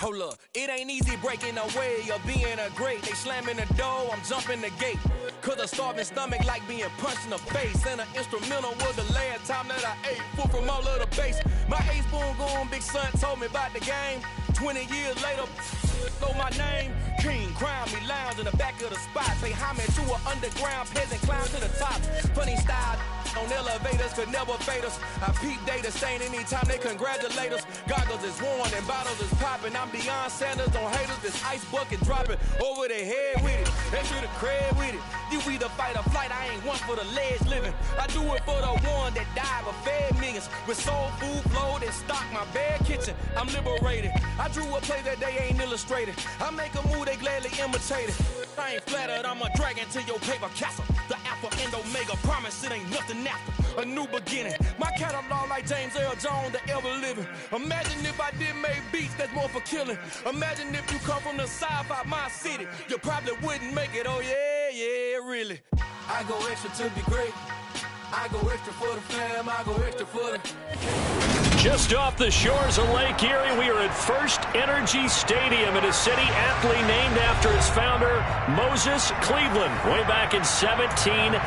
Hold up, it ain't easy breaking away or being a great. They slamming the door, I'm jumping the gate. Cause a starving stomach like being punched in the face. And an instrumental was the last time that I ate. Food from all of the bass. My ace spoon going, big son told me about the game. 20 years later, know my name. King, crown me, lounge in the back of the spot. Pay homage to an underground peasant, climb to the top. Funny style on elevators could never fade us. I peep data stain anytime they congratulate us. Goggles is worn and bottles is popping. I'm Deion Sanders on haters. This ice bucket dropping over their head with it. Extra the cred with it. You either fight or flight. I ain't one for the ledge living. I do it for the one that died but fed millions. With soul food flowed and stock my bad kitchen. I'm liberated. I drew a play that they ain't illustrated. I make a move they gladly imitate it. I ain't flattered. I'm a dragon to your paper castle. The alpha and omega. Promise it ain't nothing after. A new beginning. My catalog like James Earl Jones, the ever living. Imagine if I did make beats that's more for killing. Imagine if you come from the south out my city. You probably wouldn't make it. Oh yeah, really. I go extra to be great. I go extra for the fam. I go extra for the... Just off the shores of Lake Erie, we are at First Energy Stadium in a city aptly named after its founder, Moses Cleveland, way back in 1796.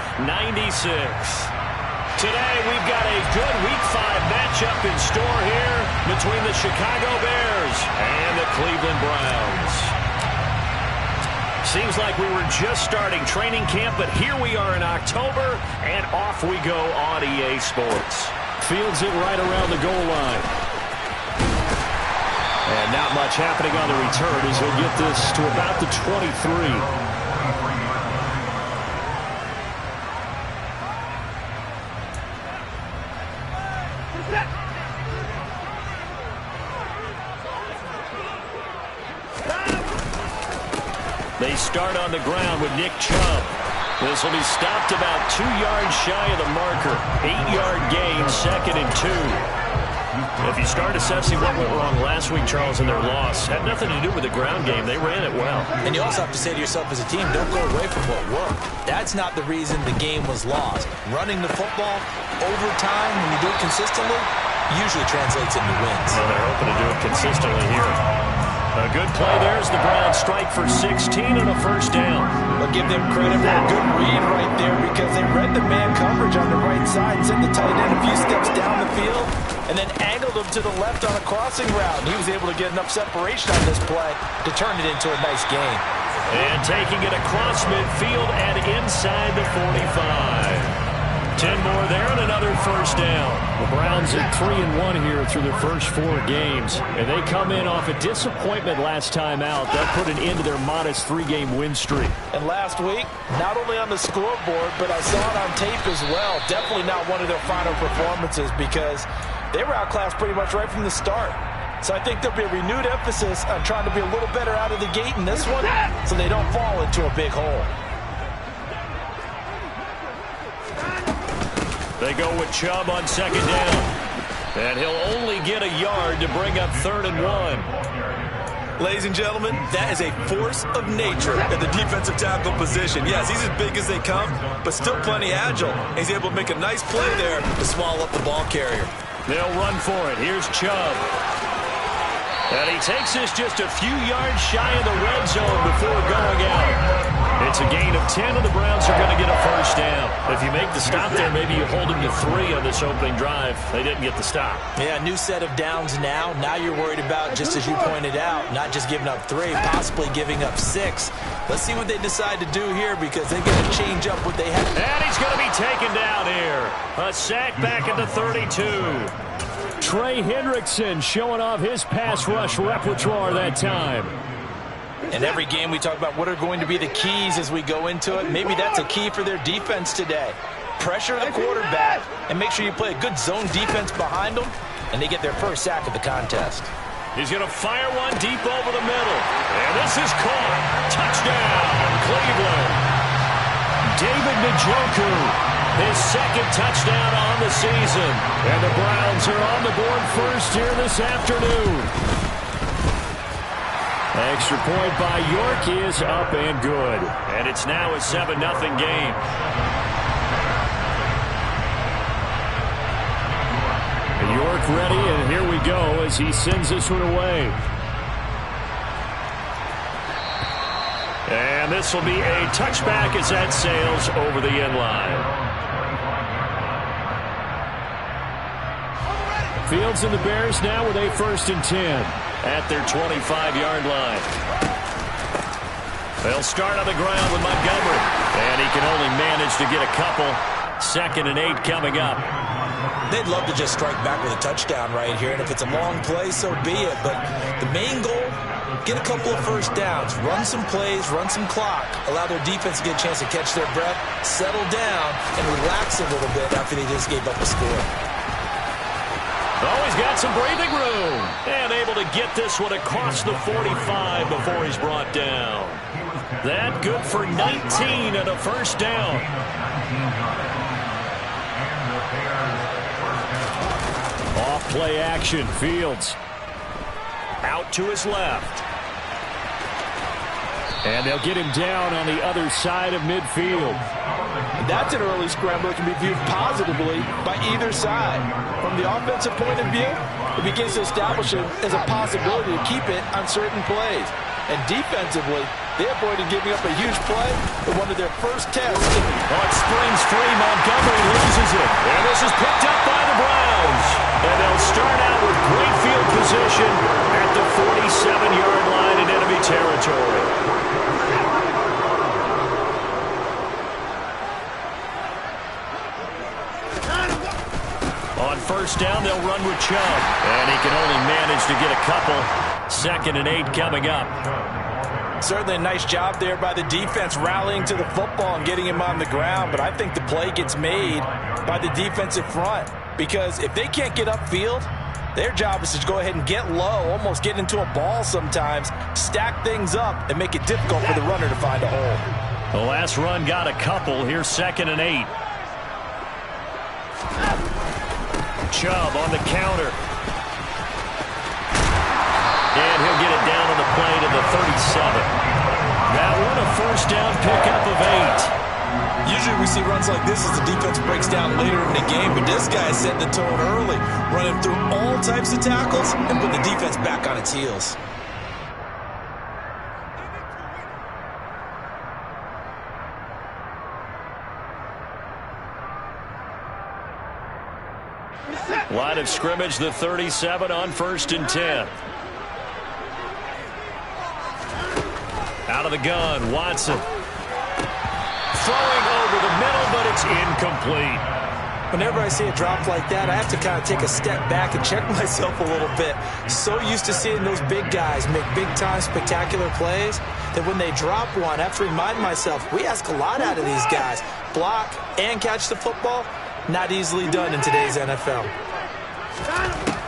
Today, we've got a good Week 5 matchup in store here between the Chicago Bears and the Cleveland Browns. Seems like we were just starting training camp, but here we are in October, and off we go on EA Sports. Fields it right around the goal line. And not much happening on the return as he'll get this to about the 23. They start on the ground with Nick Chubb. This will be stopped about 2 yards shy of the marker. 8-yard gain, 2nd and 2. If you start assessing what went wrong last week, Charles, in their loss, had nothing to do with the ground game. They ran it well. And you also have to say to yourself as a team, don't go away from what worked. That's not the reason the game was lost. Running the football over time, when you do it consistently, usually translates into wins. Well, they're hoping to do it consistently here. A good play there as the Browns strike for 16 and a first down. I'll give them credit for a good read right there because they read the man coverage on the right side and sent the tight end a few steps down the field and then angled him to the left on a crossing route. And he was able to get enough separation on this play to turn it into a nice gain. And taking it across midfield and inside the 45. 10 more there and another first down. The Browns at 3-1 here through their first 4 games. And they come in off a disappointment last time out. That put an end to their modest 3-game win streak. And last week, not only on the scoreboard, but I saw it on tape as well. Definitely not one of their final performances because they were outclassed pretty much right from the start. So I think there'll be a renewed emphasis on trying to be a little better out of the gate in this one so they don't fall into a big hole. They go with Chubb on 2nd down. And he'll only get a yard to bring up 3rd and 1. Ladies and gentlemen, that is a force of nature at the defensive tackle position. Yes, he's as big as they come, but still plenty agile. He's able to make a nice play there to swallow up the ball carrier. They'll run for it. Here's Chubb. And he takes this just a few yards shy of the red zone before going out. It's a gain of 10, and the Browns are going to get a first down. If you make the stop there, maybe you hold them to 3 on this opening drive. They didn't get the stop. Yeah, new set of downs now. Now you're worried about, just as you pointed out, not just giving up 3, possibly giving up 6. Let's see what they decide to do here because they're going to change up what they have. And he's going to be taken down here. A sack back at the 32. Trey Hendrickson showing off his pass rush repertoire that time. And every game we talk about what are going to be the keys as we go into it. Maybe that's a key for their defense today. Pressure the quarterback and make sure you play a good zone defense behind them, and they get their first sack of the contest. He's going to fire one deep over the middle. And this is caught. Touchdown, Cleveland. David Njoku, his 2nd touchdown on the season. And the Browns are on the board first here this afternoon. Extra point by York is up and good. And it's now a 7-0 game. York ready, and here we go as he sends this one away. And this will be a touchback as that sails over the end line. Fields and the Bears now with a 1st and 10 at their 25-yard line. They'll start on the ground with Montgomery, and he can only manage to get a couple. 2nd and 8 coming up. They'd love to just strike back with a touchdown right here, and if it's a long play, so be it. But the main goal, get a couple of first downs, run some plays, run some clock, allow their defense to get a chance to catch their breath, settle down, and relax a little bit after they just gave up a score. Oh, he's got some breathing room, and able to get this one across the 45 before he's brought down. That good for 19 and a 1st down. Off play action, Fields. Out to his left. And they'll get him down on the other side of midfield. That's an early scramble that can be viewed positively by either side. From the offensive point of view, it begins to establish it as a possibility to keep it on certain plays. And defensively, they avoided giving up a huge play in one of their first tests. On springs free, Montgomery loses it. And this is picked up by the Browns. And they'll start out with great field position at the 47-yard line in enemy territory. On 1st down, they'll run with Chubb. And he can only manage to get a couple. 2nd and 8 coming up. Certainly a nice job there by the defense rallying to the football and getting him on the ground. But I think the play gets made by the defensive front. Because if they can't get upfield, their job is to go ahead and get low, almost get into a ball sometimes, stack things up, and make it difficult for the runner to find a hole. The last run got a couple. Here's 2nd and 8. Chubb on the counter. And he'll get it down on the play to the 37. That one a 1st down pickup of 8. Usually we see runs like this as the defense breaks down later in the game, but this guy is setting the tone early, running through all types of tackles and putting the defense back on its heels. Line of scrimmage, the 37 on 1st and 10. Out of the gun, Watson. Throwing over the middle, but it's incomplete. Whenever I see a drop like that, I have to kind of take a step back and check myself a little bit. So used to seeing those big guys make big-time spectacular plays that when they drop one, I have to remind myself, we ask a lot out of these guys. Block and catch the football, not easily done in today's NFL.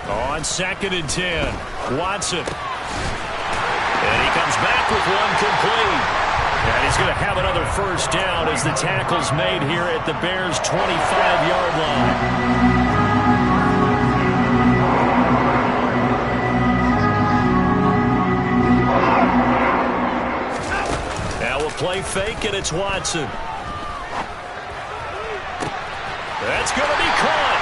On 2nd and 10, Watson. And he comes back with one complete. And he's going to have another 1st down as the tackle's made here at the Bears' 25-yard line. Now we'll play fake, and it's Watson. That's going to be caught.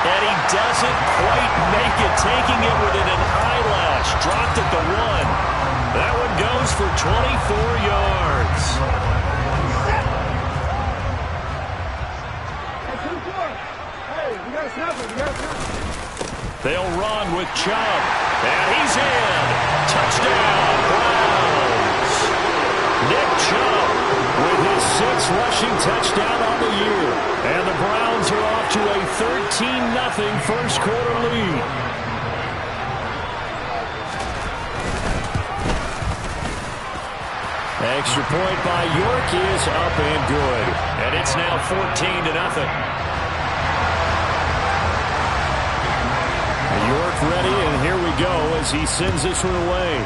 And he doesn't quite make it, taking it within an eyelash. Dropped at the 1. That one goes for 24 yards. They'll run with Chubb. And he's in. Touchdown, Browns. Nick Chubb with his 6th rushing touchdown on the year. And the Browns are off to a 13-0 first quarter lead. Extra point by York is up and good. And it's now 14-0. York ready, and here we go as he sends this one away.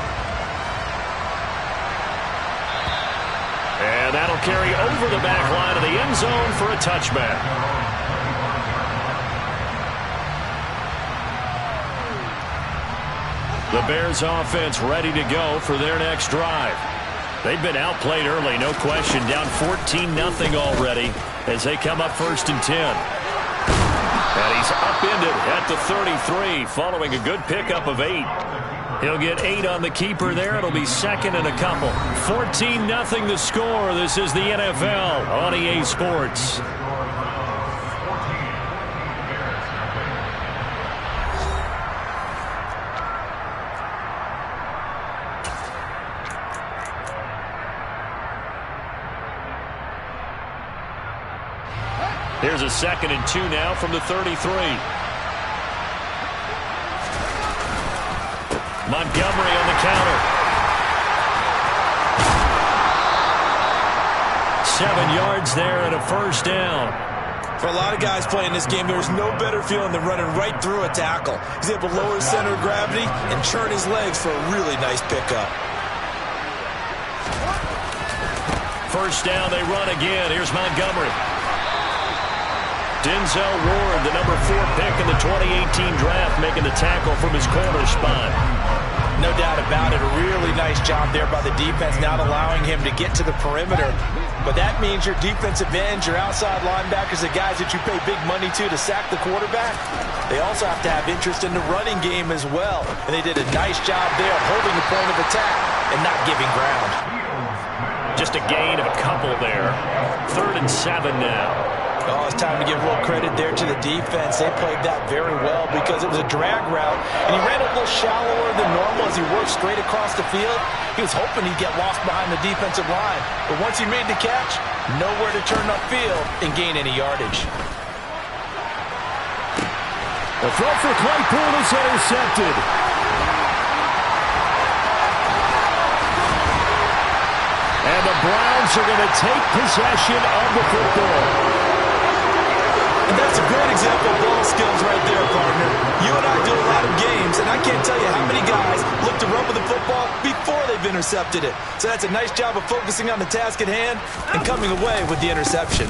And that'll carry over the back line of the end zone for a touchback. The Bears offense ready to go for their next drive. They've been outplayed early, no question. Down 14-0 already as they come up 1st and 10. And he's upended at the 33 following a good pickup of 8. He'll get 8 on the keeper there. It'll be second and a couple. 14-0 the score. This is the NFL on EA Sports. Here's a 2nd and 2 now from the 33. Montgomery on the counter. 7 yards there and a first down. For a lot of guys playing this game, there's no better feeling than running right through a tackle. He's able to lower his center of gravity and churn his legs for a really nice pickup. First down, they run again. Here's Montgomery. Denzel Ward, the number 4 pick in the 2018 draft, making the tackle from his corner spot. No doubt about it. A really nice job there by the defense, not allowing him to get to the perimeter. But that means your defensive ends, your outside linebackers, the guys that you pay big money to sack the quarterback, they also have to have interest in the running game as well. And they did a nice job there of holding the point of attack and not giving ground. Just a gain of a couple there. 3rd and 7 now. Oh, it's time to give a little credit there to the defense. They played that very well because it was a drag route, and he ran a little shallower than normal as he worked straight across the field. He was hoping he'd get lost behind the defensive line, but once he made the catch, nowhere to turn upfield and gain any yardage. The throw for Claypool is intercepted. And the Browns are going to take possession of the football. And that's a great example of ball skills right there, partner. You and I do a lot of games, and I can't tell you how many guys look to run with the football before they've intercepted it. So that's a nice job of focusing on the task at hand and coming away with the interception.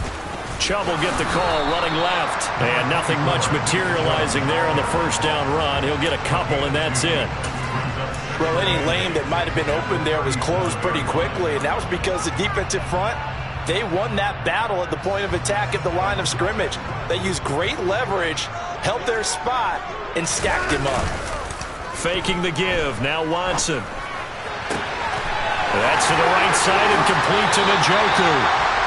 Chubb will get the call running left. And nothing much materializing there on the first down run. He'll get a couple, and that's it. Well, any lane that might have been open there was closed pretty quickly, and that was because the defensive front, they won that battle at the point of attack at the line of scrimmage. They used great leverage, held their spot, and stacked him up. Faking the give. Now Watson. That's to the right side and complete to Njoku.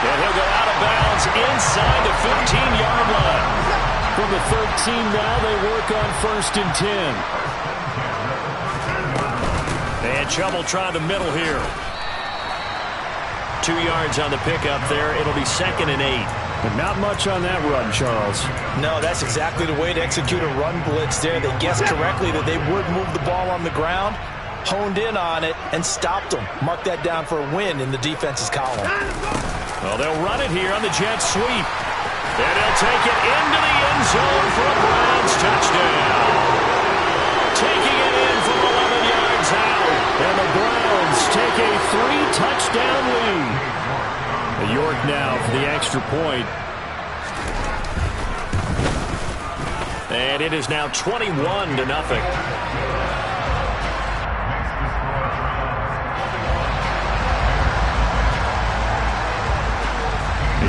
And he'll go out of bounds inside the 15-yard line. From the 13 now, they work on 1st and 10. And Chubb will try the middle here. 2 yards on the pickup there. It'll be 2nd and 8. But not much on that run, Charles. No, that's exactly the way to execute a run blitz there. They guessed correctly that they would move the ball on the ground, honed in on it, and stopped them. Mark that down for a win in the defense's column. Well, they'll run it here on the jet sweep. And they'll take it into the end zone for a Browns touchdown. Taking it in from 11 yards out. And the Browns take a 3-touchdown lead. York now for the extra point. And it is now 21-0.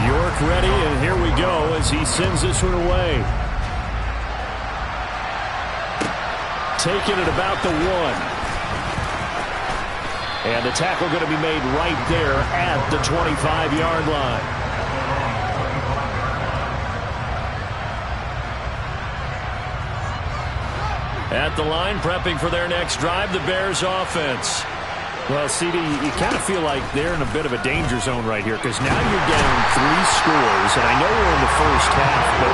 York ready, and here we go as he sends this one away. Taking it about the 1. And the tackle going to be made right there at the 25-yard line. At the line, prepping for their next drive, the Bears offense. Well, CD, you kind of feel like they're in a bit of a danger zone right here because now you're down 3 scores, and I know we're in the first half, but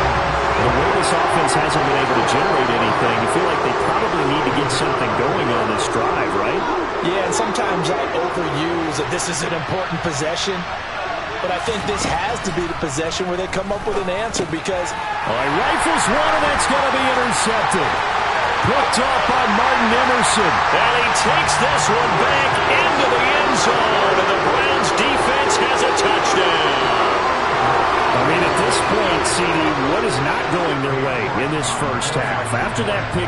the way this offense hasn't been able to generate anything, you feel like they probably need to get something going on this drive, right? Yeah, and sometimes I overuse that this is an important possession, but I think this has to be the possession where they come up with an answer because... He rifles one, and that's going to be intercepted. Picked off by Martin Emerson. And he takes this one back into the end zone, and the Browns defense has a touchdown. I mean, at this point, CD, what is not going their way in this first half? After that pick